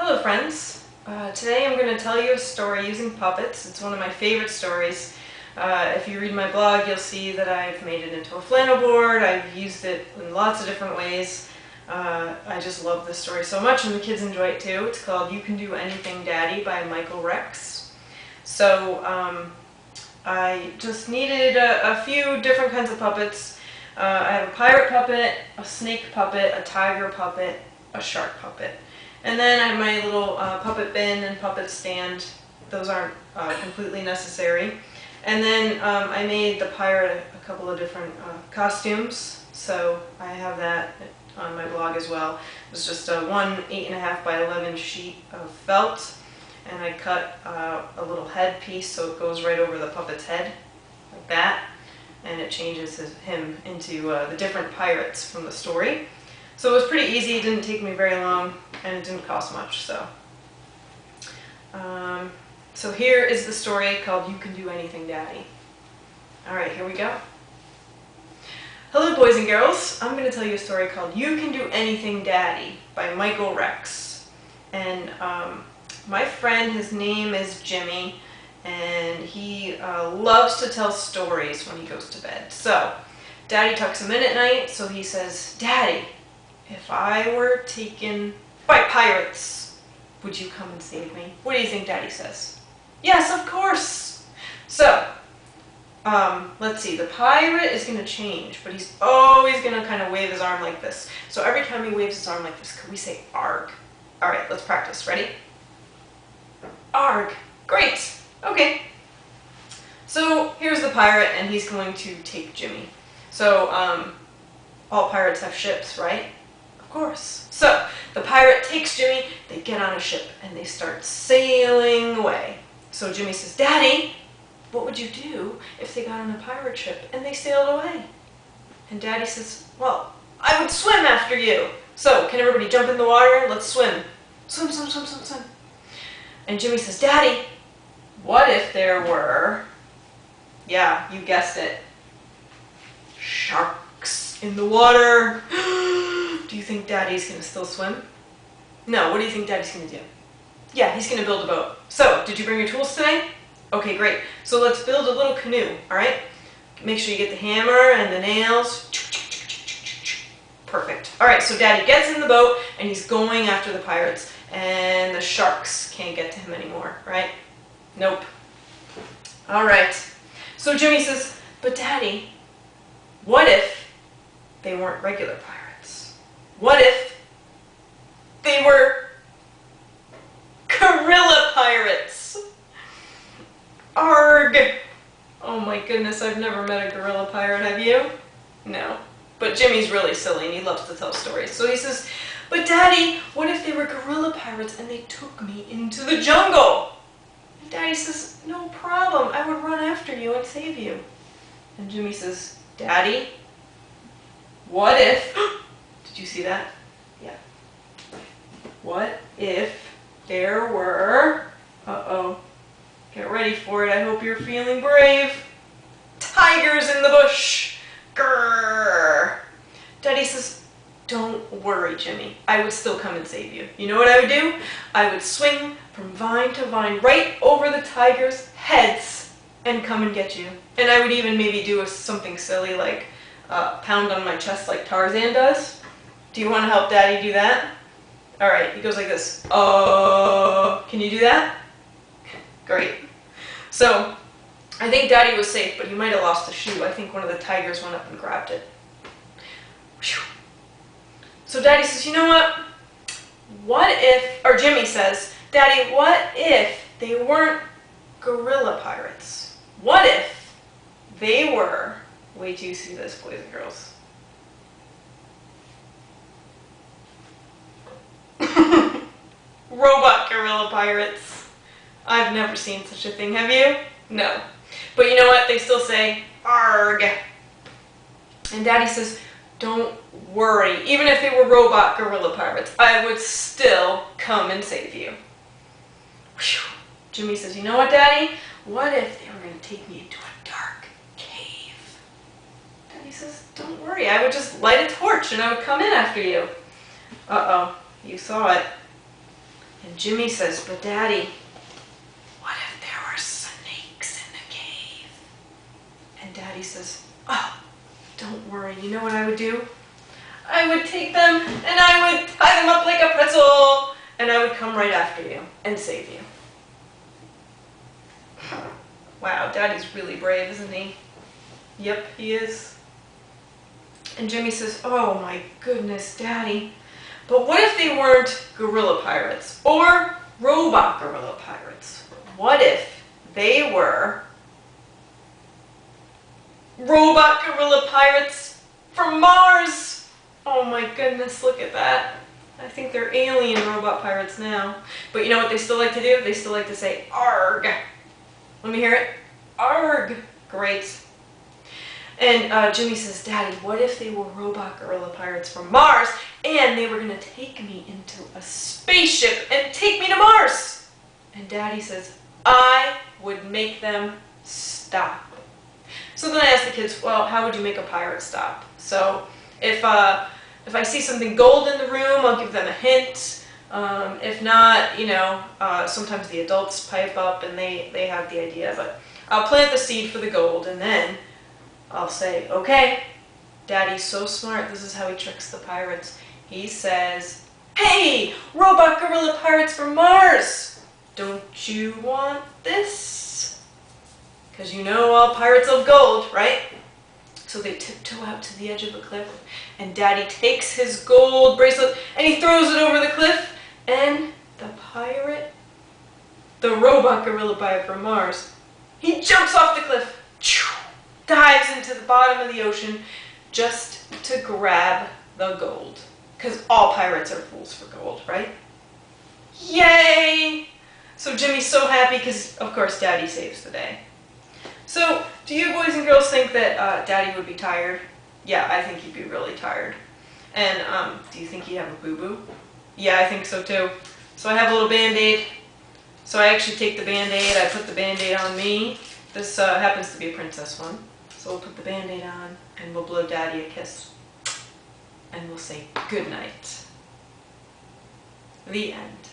Hello friends! Today I'm going to tell you a story using puppets. It's one of my favorite stories. If you read my blog, you'll see that I've made it into a flannel board. I've used it in lots of different ways. I just love this story so much, and the kids enjoy it too. It's called You Can Do Anything Daddy by Michael Rex. So I just needed a few different kinds of puppets. I have a pirate puppet, a snake puppet, a tiger puppet, a shark puppet. And then I have my little puppet bin and puppet stand. Those aren't completely necessary. And then I made the pirate a couple of different costumes, so I have that on my blog as well. It was just a 8.5 by 11 sheet of felt, and I cut a little head piece so it goes right over the puppet's head, like that, and it changes him into the different pirates from the story. So it was pretty easy, it didn't take me very long, and it didn't cost much, so. So here is the story called You Can Do Anything Daddy. Alright, here we go. Hello boys and girls, I'm going to tell you a story called You Can Do Anything Daddy by Michael Rex. And my friend, his name is Jimmy, and he loves to tell stories when he goes to bed. So, Daddy tucks him in at night, so he says, "Daddy, if I were taken by pirates, would you come and save me?" What do you think Daddy says? Yes, of course! So, let's see, the pirate is going to change, but he's always going to kind of wave his arm like this. So every time he waves his arm like this, could we say arg? Alright, let's practice. Ready? Arg! Great! Okay. So here's the pirate, and he's going to take Jimmy. So, all pirates have ships, right? Of course. So, the pirate takes Jimmy, they get on a ship, and they start sailing away. So Jimmy says, "Daddy, what would you do if they got on a pirate ship and they sailed away?" And Daddy says, "Well, I would swim after you. So, can everybody jump in the water? Let's swim. Swim, swim, swim, swim, swim." And Jimmy says, "Daddy, what if there were," yeah, you guessed it, sharks in the water? Do you think Daddy's going to still swim? No, what do you think Daddy's going to do? Yeah, he's going to build a boat. So, did you bring your tools today? Okay, great. So let's build a little canoe, alright? Make sure you get the hammer and the nails. Perfect. Alright, so Daddy gets in the boat and he's going after the pirates, and the sharks can't get to him anymore, right? Nope. Alright. So Jimmy says, "But Daddy, what if they weren't regular pirates? What if they were gorilla pirates?" Arg! Oh my goodness, I've never met a gorilla pirate, have you? No. But Jimmy's really silly and he loves to tell stories. So he says, "But Daddy, what if they were gorilla pirates and they took me into the jungle?" And Daddy says, "No problem, I would run after you and save you." And Jimmy says, "Daddy, what if..." Did you see that? Yeah. What if there were... Uh-oh. Get ready for it. I hope you're feeling brave. Tigers in the bush. Grrr. Daddy says, "Don't worry, Jimmy. I would still come and save you. You know what I would do? I would swing from vine to vine right over the tigers' heads and come and get you. And I would even maybe do something silly like pound on my chest like Tarzan does. Do you want to help Daddy do that?" Alright, he goes like this. Can you do that? Great. So, I think Daddy was safe, but he might have lost a shoe. I think one of the tigers went up and grabbed it. Whew. So Daddy says, "You know what? What if," or Jimmy says, "Daddy, what if they weren't gorilla pirates? What if they were..." Wait till you see this, boys and girls. Robot gorilla pirates. I've never seen such a thing, have you? No. But you know what? They still say, "Arg." And Daddy says, "Don't worry. Even if they were robot gorilla pirates, I would still come and save you." Whew. Jimmy says, "You know what, Daddy? What if they were going to take me into a dark cave?" Daddy says, "Don't worry. I would just light a torch and I would come in after you." Uh-oh. You saw it. And Jimmy says, but Daddy, what if there were snakes in the cave? And Daddy says, oh, don't worry, you know what I would do? I would take them and I would tie them up like a pretzel and I would come right after you and save you. Wow, Daddy's really brave, isn't he? Yep, he is. And Jimmy says, oh my goodness, Daddy, but what if they weren't gorilla pirates or robot gorilla pirates? What if they were robot gorilla pirates from Mars? Oh my goodness, look at that. I think they're alien robot pirates now. But you know what they still like to do? They still like to say, arg. Let me hear it. Arg. Great. And Jimmy says, Daddy, what if they were robot gorilla pirates from Mars and they were going to take me into a spaceship and take me to Mars? And Daddy says, I would make them stop. So then I asked the kids, well, how would you make a pirate stop? So if I see something gold in the room, I'll give them a hint. If not, you know, sometimes the adults pipe up and they have the idea, but I'll plant the seed for the gold and then I'll say, okay, Daddy's so smart, this is how he tricks the pirates. He says, hey, robot gorilla pirates from Mars, don't you want this? Because you know all pirates love gold, right? So they tiptoe out to the edge of a cliff and Daddy takes his gold bracelet and he throws it over the cliff and the pirate, the robot gorilla pirate from Mars, he jumps off the cliff, dives into the bottom of the ocean just to grab the gold. Because all pirates are fools for gold, right? Yay! So Jimmy's so happy because, of course, Daddy saves the day. So, do you boys and girls think that Daddy would be tired? Yeah, I think he'd be really tired. And do you think he'd have a boo-boo? Yeah, I think so too. So I have a little Band-Aid. So I actually take the Band-Aid, I put the Band-Aid on me. This happens to be a princess one. So we'll put the Band-Aid on and we'll blow Daddy a kiss. And we'll say good night. The end.